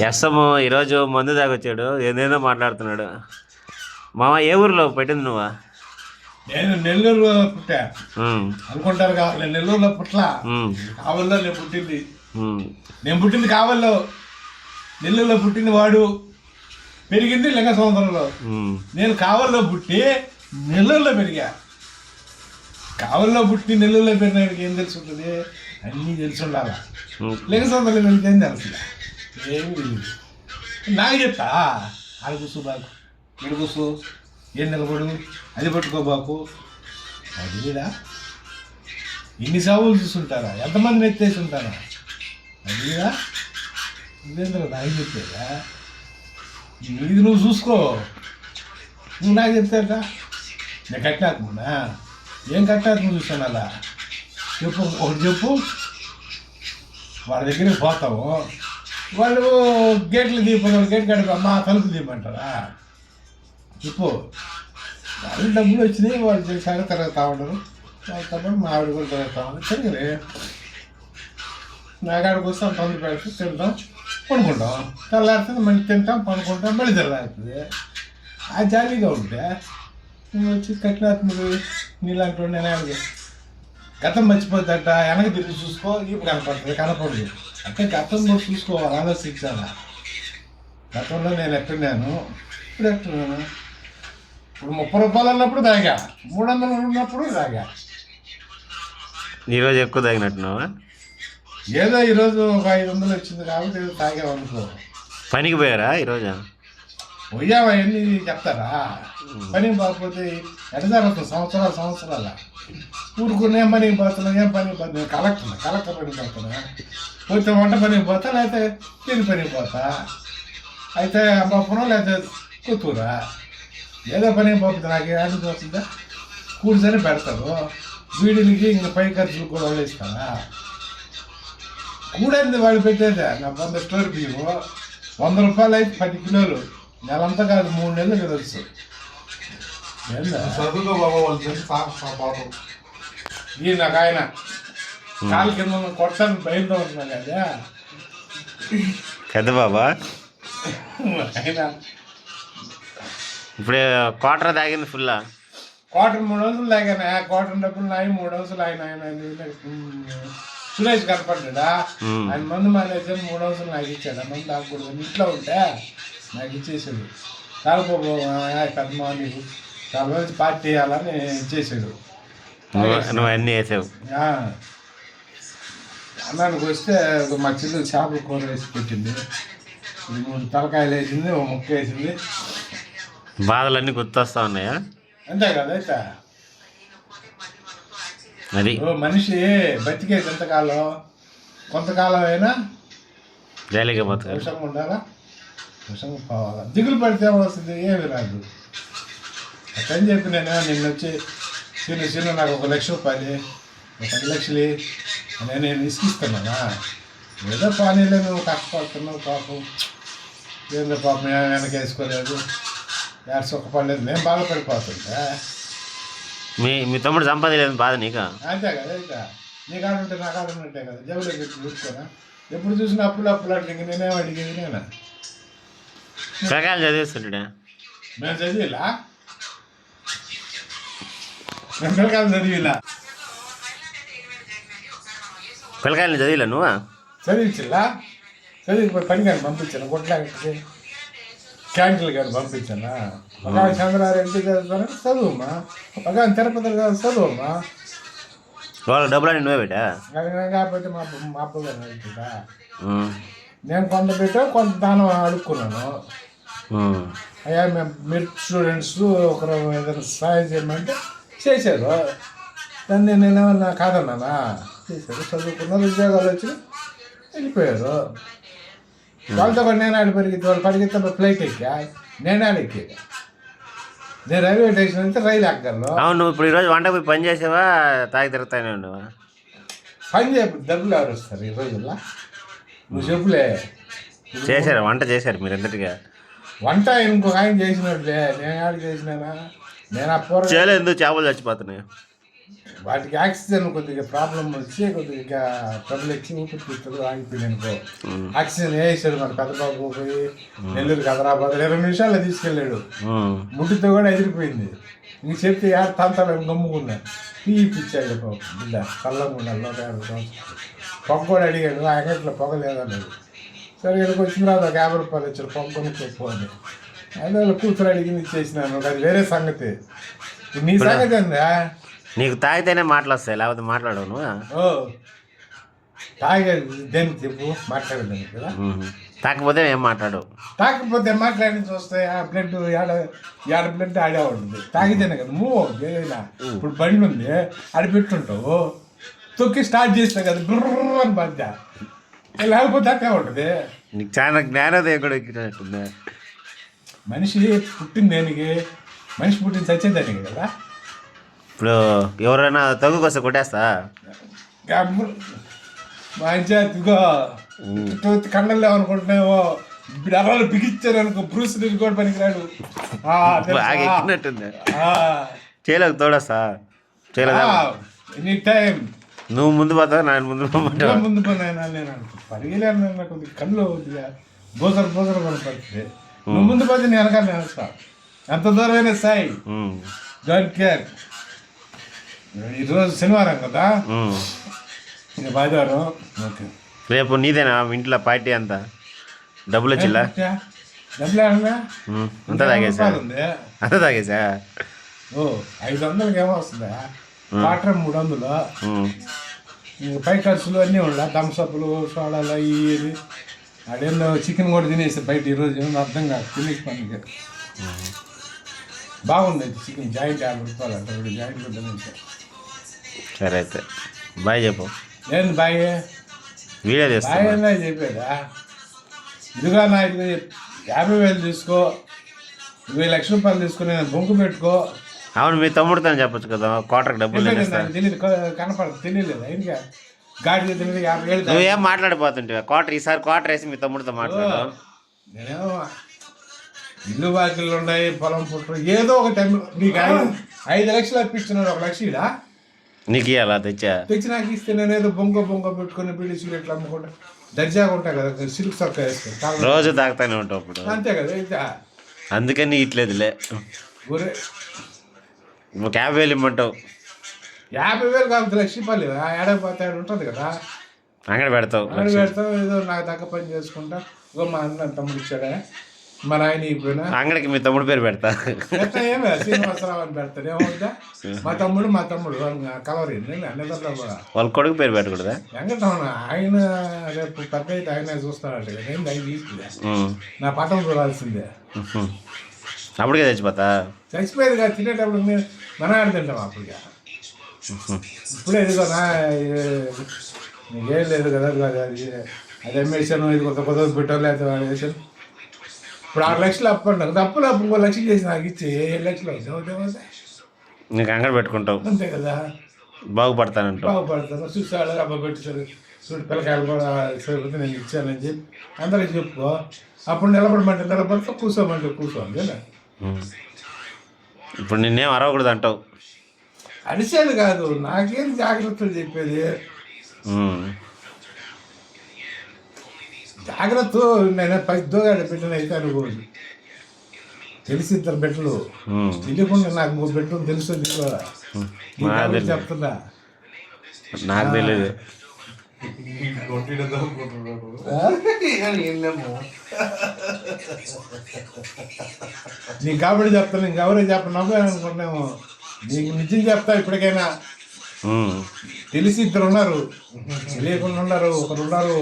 ఎస్సము ఈరోజు మందు తాగొచ్చాడు, ఏదేదో మాట్లాడుతున్నాడు. మామ ఏ ఊరిలో పెట్టింది నువ్వా? నేను నెల్లూరులో పుట్టా అనుకుంటారు కావాలి. నేను నెల్లూరులో పుట్లా, కావల్లో నేను పుట్టింది. నేను పుట్టింది కావల్లో, నెల్లూరులో పుట్టింది వాడు, పెరిగింది లింగ సముద్రంలో. నేను కావల్లో పుట్టి నెల్లూరులో పెరిగా. కావల్లో పుట్టి నెల్లూరులో పెరిగినాడికి ఏం తెలిసి ఉంటుంది? అన్నీ తెలిసి ఉండాలా. లింగ సముద్రంలో పెరిగితే ఏం తెలుసు? ఏమి తెలియదు. నాకు చెప్తా, ఆడ కూసు బాకు, ఇక్కడ కూసు, ఏం నిలబడు, అది పట్టుకోబాకు. అదిరా ఇన్ని సాగులు చూస్తుంటారా? ఎంతమందిని ఎత్తేసి ఉంటారా? అదిరా ఇదేంద్ర నాకు చెప్పేదా? ఇది నువ్వు చూసుకో. నువ్వు నాకు చెప్తాట నేను కట్టాత్మనా? ఏం కట్టాత్మ చూస్తాను అలా చెప్పు. ఒకటి చెప్పు. వాళ్ళ దగ్గరికి పోతాము, వాళ్ళు గేట్లు తీయపోతారు, గేట్ కడిపి అమ్మ తలుపు తీయమంటారా? చెప్పు. వాళ్ళు డబ్బులు వచ్చినాయి, వాళ్ళు చేసాక తిరుగుతూ ఉండరు. వాళ్ళతో మా ఆవిడ కూడా తిరుగుతూ ఉండరు. తిరగలే నాకాడికి వస్తే తొందర పెడితే తింటాం, పడుకుంటాం. తెల్లారుతుంది మళ్ళీ తింటాం, పడుకుంటాం, మళ్ళీ తెల్లారుతుంది. ఆ జాలీగా ఉంటే నువ్వు వచ్చి కఠినాత్మకు నీలాంటి నేను అడిగి గతం మర్చిపోద్దట. వెనక తిరిగి చూసుకో, ఇప్పుడు కనపడుతుంది, కనపడదు. అంటే గతంలో చూసుకోవాలి, ఆలోచించాలా. గతంలో నేను ఎక్కడున్నాను, ఇప్పుడు ఎక్కడున్నాను. ఇప్పుడు 30 రూపాయలు అన్నప్పుడు తాగా, 300 ఉన్నప్పుడు తాగా. ఈరోజు ఎక్కువ తాగినట్టున్నావా? ఏదో ఈరోజు ఒక 500 వచ్చింది కాబట్టి ఏదో తాగామనుకో. పనికి పోయారా ఈరోజు? పోయావా అవన్నీ చెప్తారా? పని పోకపోతే ఎట జరుగుతుంది? సంవత్సరాల ఊరుకుని ఏం పనికి పోతున్నావు, ఏం పనికి పోతున్నా? కలెక్టర్ పనికి పోతున్నా, పోతే వంట పనికి పోతా, లేకపోతే తిని పనికి పోతా, అయితే అమ్మాపురం లేకపోతే కూతురా. ఏదో పని పోతుంది. నాకు ఏడాది వస్తుందా? కూర్చొని పెడతారు. వీడికి ఇంక పై ఖర్చులు కూడా వాళ్ళు ఇస్తారా? కూడేది వాళ్ళు పెట్టేదే. నా 100 స్టోర్ బియ్యము 100 రూపాయలు అయితే 10 కిలోలు. నెలంతా కాదు, 3 నెలలు తెలుసు. ఈ నాకు ఆయన కాలు కింద కొట్టాలని భయంతో ఉంటున్నా కదా పెద్ద బాబా. ఆయన ఇప్పుడు క్వార్టర్ తాగింది ఫుల్లా? క్వార్టర్ 3 రోజులు తాగాను. క్వార్టర్ డబ్బులు నాయి 3 రోజులు ఆయన సురేష్ కనపడ్డా. ఆయన మందు మానేసాను, 3 రోజులు నాకు ఇచ్చాడు. మందు తాగకూడదు, ఇంట్లో ఉంటే నాకు ఇచ్చేసాడు. తాగపో పెద్ద నీకు చాలా మంది పార్టీ వేయాలని ఇచ్చేసాడు. నువ్వు అన్నీ వేసావు. అన్నానికి వస్తే మా చిల్లు చేపల కూర వేసి పెట్టింది, 3 తలకాయలు వేసింది, 1 ముక్క వేసింది. బాధలన్నీ గుర్తొస్తా ఉన్నాయా? అంతే కదా. అయితే అది మనిషి బతికేది ఎంతకాలం, కొంతకాలం అయినా జాలీగా పోతుంది. విషంగా ఉండాలా, విషంగా పోవాలా. దిగులు పడితే వస్తుంది, ఏమి రాదు. అట్టని చెప్పి నిన్న వచ్చి చిన్న నాకు 1 లక్ష రూపాయలు, 10 లక్షలు నేను ఇసుకిస్తున్నానా? ఏదో పానీలే, నువ్వు కష్టపడుతున్నావు పాపం, ఏందో పాపం వెనక వేసుకోలేదు, ఎవరు సుఖపడలేదు, నేను బాధపడిపోతుంటా. మీ తమ్ముడు సంపాదించలేదు బాధ నీకు? అంతే కదా. అయితే నీ కాడుంటే నా కాడుంటే కదా, జబ్బులో పెట్టి చూసుకోనా? ఎప్పుడు చూసినా అప్పులు అంటే ఇంక నేనేం అడిగేది? నేనా పిల్లకాయలు చదివిస్తుంటా? మేము చదివిలా, మేము పిల్లకాయలు చదివిలా. పిల్లకాయలు చదివిలా నువ్వు? చదివించిలా, చదివిపోయి పని కానీ పంపించాను, కొట్లాకి క్యాంటీన్లు కానీ పంపించానా. ఒక చంద్రారెడ్డి చదువుతాను చదువుమా, ఒక తిరుపతి కాదు చదువుమా. వాళ్ళ డబ్బులు నువ్వే పెట్టా? కాబట్టి మా అప్పగారు అవుతుందా? నేను కొంత పెట్టా, కొంత దానం అడుక్కున్నాను. అయ్యా మీరు స్టూడెంట్స్ ఒకరు ఏదైనా సహాయం చేయమంటే చేశారు. దాన్ని నేనేమన్నా కాదన్నానా? చేశారు, చదువుకున్నారు, ఉద్యోగాలు వచ్చి వెళ్ళిపోయారు. వాళ్ళతో కూడా నేను ఆడ పరిగెత్తి, వాళ్ళు పరిగెత్తే ఫ్లైట్ ఎక్కా, నేను ఆడ ఎక్కా. నేను రైల్వే స్టేషన్ అయితే రైలు ఎక్కగలను. అవును, నువ్వు ఇప్పుడు ఈరోజు వంట పోయి పని చేసావా, తాగి తిరుగుతానే ఉండవా? పని చేయకపోతే డబ్బులు ఎవరు వస్తారు ఈ రోజుల్లో? నువ్వు చెప్పులే. చేశారు, వంట చేశారు మీరు ఎంతటిగా? వంట ఇంకొక ఆయన చేసినట్లే, నేను ఆడ చేసినానా? నేను ఆ పూర చేయలేదు, ఎందుకు చేపలు చచ్చిపోతున్నాయి? వాటికి ఆక్సిజన్ కొద్దిగా ప్రాబ్లం వచ్చి కొద్దిగా ట్రబుల్ వచ్చి ఊపిరితిత్తులు ఆగిపోయింది అనుకో. ఆక్సిజన్ వేసాడు మన పెద్దబాబు పోయి నెల్లూరు హైదరాబాద్ 20 నిమిషాల్లో తీసుకెళ్ళాడు. ముట్టితో కూడా ఎదిరిపోయింది. ఇంక చెప్తే తంతాలని గమ్ముకున్నా పిచ్చాడు బిడ్డ చల్లంగా పొగ కూడా అడిగాడు. ఆ గంటలో పొగ లేదన్నాడు. సరే ఇక్కడికి వచ్చిన తర్వాత ఒక 50 రూపాయలు వచ్చాడు పొగ కొనుక్కోపో అని. అందువల్ల కూతురు అడిగింది ఇచ్చేసినాను. అది వేరే సంగతి. నీ సంగతి అందా? నీకు తాగితేనే మాటలు వస్తాయి, లేకపోతే మాట్లాడవు. ఓ తాగేది దేనికి చెప్పు, మాట్లాడేదానికి కదా. తాకపోతే ఏం మాట్లాడవు. తాకపోతే మాట్లాడి వస్తాయి. ఆ బ్లడ్ ఏడ బ్లడ్ ఆడే ఉంటుంది. తాగితేనే కదా మూవ్ ఏదైనా. ఇప్పుడు బండి ఉంది ఆడ పెట్టుంటావు, తొక్కి స్టార్ట్ చేస్తావు కదా బ్రర్ అని బాధ్య, లేకపోతే అట్టే ఉంటుంది. నీకు చాలా జ్ఞానోదయం కూడా ఎక్కినట్టుంది. మనిషి పుట్టింది దేనికి? మనిషి పుట్టింది చచ్చేదానికి కదా. ఇప్పుడు ఎవరైనా తగ్గుకొస్తే కొట్టేస్తా మంచిగా ఇదిగో కండలు లేవనుకుంటున్నావో ఇప్పుడు ఎవరు బిగించారు అనుకో బ్రూస్ లీకి కూడా పనికిరాడు. బాగా ఎక్కినట్టుంది. చేయలేక తోడస్తా ఎనీ టైం నువ్వు ముందు పోతావు, నేను ముందు ముందు పోయినా నేను పరిగెలేను. కొద్దిగా కళ్ళు కొద్దిగా బోసలు కనపడుతుంది. నువ్వు ముందు పోతే నేను వెనకాల నేస్తా. ఎంత దూరమైనా సాయి డోంట్ కేర్. ఈరోజు శనివారం కదా, ఇంకా ఆదివారం. ఓకే రేపు నీదేనా ఇంట్లో పార్టీ అంతా? డబ్బులు వచ్చిల్లా? డబ్బులు అంతా తాగేసా? అంతా తాగేసా? ఓ 500కి ఏమో వస్తుందా? వాటర్ 300. ఇంకా పై ఖర్చులు అన్నీ ఉండా, థమ్స్అప్లు సోడాలు ఇవి. అదేందో చికెన్ కూడా తినేసి బయట ఈరోజు అర్థం కాదు తినేసి పనికి. బాగుంది చికెన్ జాయింట్ 50 రూపాయలు అంట. జాయింట్ తినేసి. సరే అయితే బాయ్ చెప్పు. ఏంది బాయ్? వీడియో చేస్తా. బాయ్ అన్నా చెప్పేదా? ఇదిగా నా ఇది 50,000 తీసుకో, 20 లక్షల రూపాయలు తీసుకుని నేను బొంకు పెట్టుకో. అవును మీ తమ్ముడితో చెప్పొచ్చు కదా, క్వార్టర్కి డబ్బులు తెలియదు, కనపడదు, తెలియలేదు. ఇంకా గాడి తెలియదు. 50,000 నువ్వేం మాట్లాడిపోతుంటే క్వార్టర్, ఈసారి క్వార్టర్ వేసి మీ తమ్ముడితో మాట్లాడు. నేనేమో ఇల్లు బాకీలు ఉన్నాయి, పొలం పుట్టు ఏదో ఒక టైం. నీకు 5 లక్షలు అప్పించున్నాడు, 1 లక్ష ఇడా నీకు ఇవ్వాలా? తెచ్చి నాకు ఇస్తే నేను ఏదో బొంగ పెట్టుకుని బీడీ సిగరెట్లు అమ్ముకుంటా దర్జాగా ఉంటాయి కదా. సిల్క్ సొక్క వేసుకుంటా రోజు తాగుతానే ఉంటావు ఇప్పుడు. అంతే కదా. అయితే అందుకని ఇట్లేదులే. ఒరే నువ్వు 50,000 ఇమ్మంటావు. 50,000 కాకపోతే 1,00,000 రూపాయలు ఏడకపోతే ఉంటుంది కదా. అంగడి పెడతావు. ఏదో నాకు తగ్గ పని చేసుకుంటా. ఇగో మా అన్న తమ్ముడు ఇచ్చాడా, మా నాయన ఇప్పుడు అంగడికి మీ తమ్ముడు పేరు పెడతా. ఏమే శ్రీనివాసరావు అని పెడతాడు. ఏమవుతా మా తమ్ముడు కలవరి వాళ్ళ కొడుకు పేరు పెట్టకూడదా? వెంకటరమణ ఆయన రేపు పెద్ద అయితే ఆయన చూస్తాడంట కదా. నేను దాన్ని తీసుకులే, నా పట్టం చూడాల్సిందే. అప్పటికే చచ్చిపోతా? చచ్చిపోయేది కాదు, తినేటప్పుడు మేము మన ఆడుతుంటాం అప్పటిగా. ఇప్పుడే ఎదుగునా నీకేం లేదు కదా. అది అమ్మేసాను, ఇది కొత్త పెట్టాలి వేసాను. ఇప్పుడు 6 లక్షలు అప్పు అంటారు. తప్పులు అప్పు 3 లక్షలు చేసి నాకు ఇచ్చి 7 లక్షలు అవుతాయి. నీకు అంగడి పెట్టుకుంటావు అంతే కదా. బాగుపడతాను. చూసాడు అబ్బా పెట్టేసాడు, చూడు పిల్లకాయలు కూడా సరిపోతే నేను ఇచ్చానని చెప్పి అందరికి చెప్పుకో. అప్పుడు నిలబడితే కూర్చోమంటే కూర్చోండి కదా. ఇప్పుడు నిన్నేం అరవకూడదు అంటావు? అడిసేది కాదు, నాకేం జాగ్రత్తలు చెప్పేది. జాగ్రత్త నేను 10 దోగాడు పెట్టిన అయితే అనుకోదు. తెలిసి 2 బెట్టలు తెలియకుండా నాకు 3 బెట్టలు తెలుసు. చెప్తున్నా నాకు తెలియదు. నీకు కాబట్టి చెప్తాను, ఇంకెవరో చెప్పను అనుకుంటున్నాము. నీకు నిజం చెప్తా. ఇప్పటికైనా తెలిసి 2 ఉన్నారు, తెలియకుండా ఉన్నారు, 1 ఉన్నారు.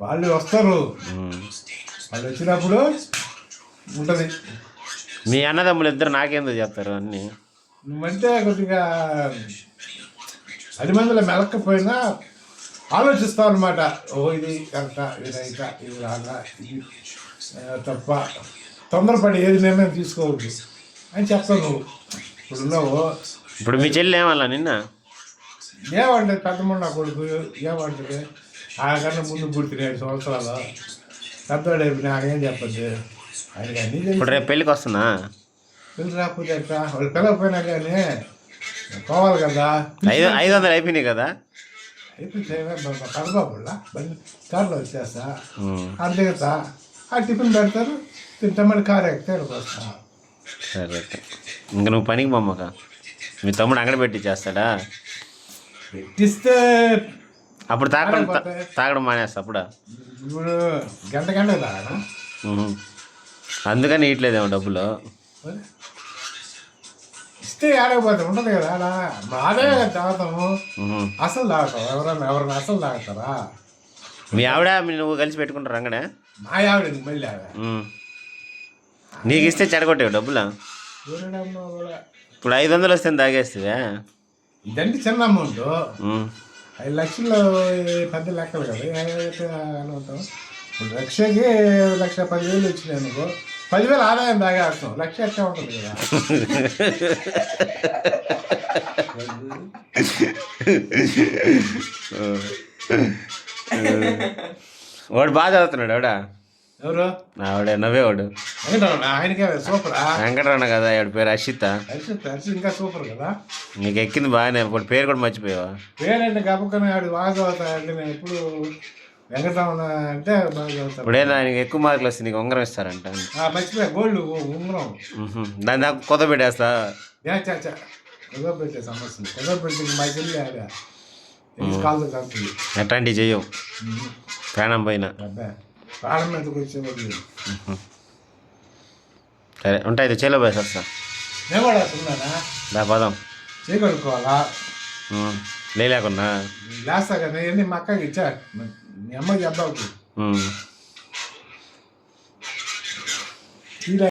వాళ్ళు వస్తారు, వాళ్ళు వచ్చినప్పుడు ఉంటుంది. మీ అన్నదమ్ములు 2 నాకేందో చెప్తారు అన్నీ. నువ్వంటే కొద్దిగా 10 మందిలో మెలక్కపోయినా ఆలోచిస్తావు అనమాట. ఓ ఇది కరెక్టా, ఇది అయితా, ఇది రాగా, ఇది తప్ప తొందరపడి ఏది నిర్ణయం తీసుకోవద్దు అని చెప్తావు నువ్వు. ఇప్పుడు ఉన్నావు. ఇప్పుడు మీ చెల్లి ఏమన్నా నిన్న ఏమంటుంది? పెద్దమ్మ నా కొడుకు ఏమంటుంది? ఆ కన్నా ముందు పుట్టిన 7 సంవత్సరాలు పెద్దవాడు అయిపోయినా ఆయనేం చెప్పద్దు. ఆయనకి అన్నీ ఇప్పుడు రేపు పెళ్ళికి వస్తున్నా. పెళ్ళి రాకపోతే ఎట్లా? వాళ్ళు పిల్లకపోయినా కానీ పోవాలి కదా 500 అయిపోయినాయి కదా. అయిపోతే కడబాబులా బండి కార్లో వచ్చేస్తా అక్కడ దిగుతా ఆ టిఫిన్ పెడతారు తింటామని కారు ఎక్కితే వస్తా. సరే ఇంకా నువ్వు పనికి బొమ్మక మీ తమ్ముడు అంగడి పెట్టి చేస్తాడా? పెట్టిస్తే అప్పుడు తాగడం మానేస్తా అప్పుడు. ఇప్పుడు గంట తాగనా అందుకని ఇట్లేదేమో డబ్బులు ఇస్తే ఆడకపోతే ఉంటుంది కదా ఆడ మాదే తాగుతాము. అసలు తాగుతాం ఎవరైనా అసలు తాగుతారా? మీ ఆవిడ నువ్వు కలిసి పెట్టుకుంటారు అంగడే? మా ఆవిడ మళ్ళీ ఆవిడ నీకు ఇస్తే చెడగొట్టేవి డబ్బులు. ఇప్పుడు 500 వస్తే తాగేస్తావా? ఇదంటే చిన్న అమౌంట్. 5 లక్షలు పెద్ద లెక్కలు కదా అని ఉంటాం. ఇప్పుడు లక్షకి 1,10,000 వచ్చినాయి అనుకో 10,000 ఆదాయం తాగేస్తాం. 1,00,000 ఎట్లా ఉంటుంది కదా. వాడు బాగా చదువుతున్నాడు ఆవిడ. ఎవరు? ఆవిడ నవ్వేవాడు. ఆయనకే సూపర్. వెంకటరమణ కదా ఆవిడ పేరు అర్షిత. ఇంకా సూపర్ కదా. నీకు ఎక్కింది బాగానే. ఇప్పుడు పేరు కూడా మర్చిపోయావా? పేరంటే గబక్కనే ఆడు బాగా చదువుతాడంటే నేను ఎప్పుడు వెంకటరమణ అంటే బాగా చదువుతాను. ఇప్పుడేనా ఆయనకి ఎక్కువ మార్కులు వస్తే నీకు ఉంగరం ఇస్తారంట. మర్చిపోయా గోల్డ్ ఉంగరం. దాని దాకా కొత్త పెట్టేస్తా. కుదవ పెట్టే సమస్య కుదవ పెట్టి మా చెల్లి ఆడ కాలు కాస్తుంది. ఎట్లాంటివి చెయ్యవు ప్రాణం పైన. ప్రాణం మీదకి వచ్చేవాళ్ళు. సరే ఉంటాయి చేలో పోయేసి వస్తా. నేను కూడా వస్తున్నానా దా పదం చేయగలుగుకోవాలా లేకున్నా లేస్తా కదా. మా అక్కకి ఇచ్చా మీ అమ్మకి అబ్బావుకి